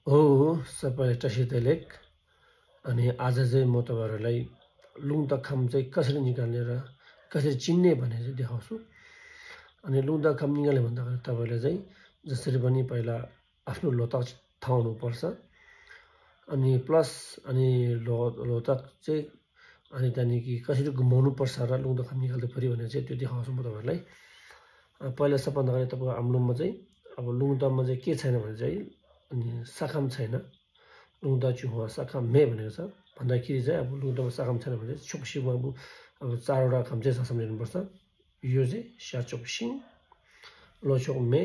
हो सबै टसितेलेक अनि आज चाहिँ म तपाईहरुलाई लुङदखाम चाहिँ कसरी निकाल्ने र कसरी चिन्ने भन्ने चाहिँ देखाउँछु। अनि लुङदखाम निकाल्ने भन्दाखेरि तपाईले चाहिँ जसरी पनि पहिला आफ्नो लोतक थाउनु पर्छ। अनि प्लस अनि लोतक चाहिँ अनि त्यहाँदेखि कसरी घुमाउनु पर्छ र लुङदखाम निकाल्दा फेरि भनेर चाहिँ त्यो देखाउँछु म तपाईहरुलाई। पहिला सबभन्दा अगाडि तपाईको हाम्रोमा चाहिँ अब लुङदमा चाहिँ के छैन भने चाहिँ अनि साखाम छैन। लुङदा चुहुवा साखाम मे भनेको छ भन्दाखेरि चाहिँ अब लुङदामा साखाम छैन भने चाहिँ छोक्सीमा अब 4 वटा खाम चाहिँ छ सम्झिनुपर्छ। यो चाहिँ स्याचोक्सिङ लोचोक मे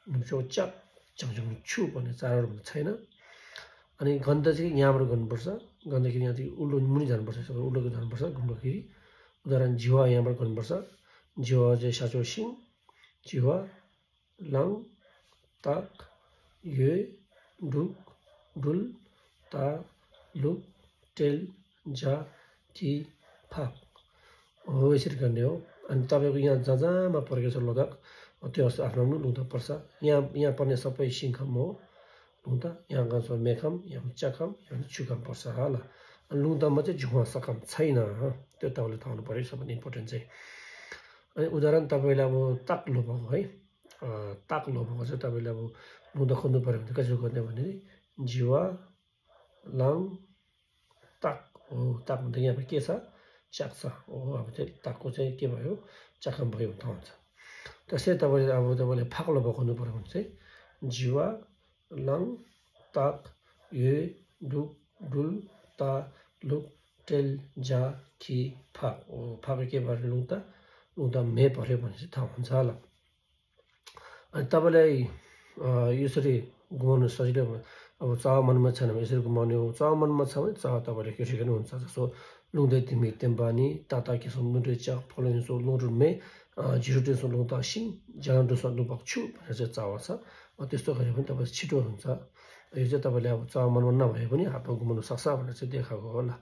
नुचोक च्याक चङचङ छु भन्ने 4 वटा छैन। अनि गन्ध चाहिँ यहाँबाट गर्नुपर्छ। गन्धखेरि यहाँ चाहिँ उल्लो मुनि जानुपर्छ। उल्लोको जानुपर्छ घुम्दाखेरि। उदाहरण जिह्वा यहाँबाट गर्नुपर्छ। जिह्वा चाहिँ स्याचोक्सिङ जिह्वा लाङ ताक ये डुक डुल ता लुक टेल जा टी फाक हो यसरी गर्ने हो। अनि तपाईको यहाँ जहाँ परेको छ लोदक त्यो आफ्नो आफ्नो लुङदक पर्छ। यहाँ पर्ने सबै सिङखम हो लुङदक। यहाँ गर्छ मेखम यहाँ च्याखम यहाँ चुखम पर्छ होला। अनि लुङदकमा चाहिँ झुवा सकम छैन त्यो तपाईले थाहा हुनु पर्यो सबभन्दा इम्पोर्टेन्ट चाहिँ। अनि उदाहरण तपाईले अब ताक लोभको है ताक लोभको चाहिँ तपाईले अब लुङदक खोज्नु पर्यो भने कसरी गर्ने भने जिह्वा लाङ ताक हो। ताक भन्दा यहाँ के छ च्याक छ हो। अब चाहिँ ताकको चाहिँ के भयो च्याखम भयो थाहा हुन्छ। त्यसै तपाईले फाक लोभ खोज्नु पर्यो भने चाहिँ जिह्वा लाङ ताक ये डुक डुल ता लुक टेल जा खी फाक हो। फाक के भयो लुङदा मे पर्यो भने चाहिँ थाहा हुन्छ होला। अनि तपाईलाई यसरी घुमाउन सजिलो अब च मनमा छैन भने यसरी घुमाउने हो। च मनमा छ भने च तपाईले कसरी पनि हुन्छ। जस्तो लुङदै तिमी तेम्बानी ताता किसो लुङदै च्याक फलोइन सो लुङरुन मे जिरोटे सो लुङदा सिङ ज्याङडो सो लुबक छु भनेर चाहिँ चावा छ। त्यस्तो गरे पनि तपाईँ छिटो हुन्छ। यो चाहिँ तपाईले अब च मनमा नभए पनि हातमा घुमाउन सक्छ भनेर चाहिँ देखाएको होला।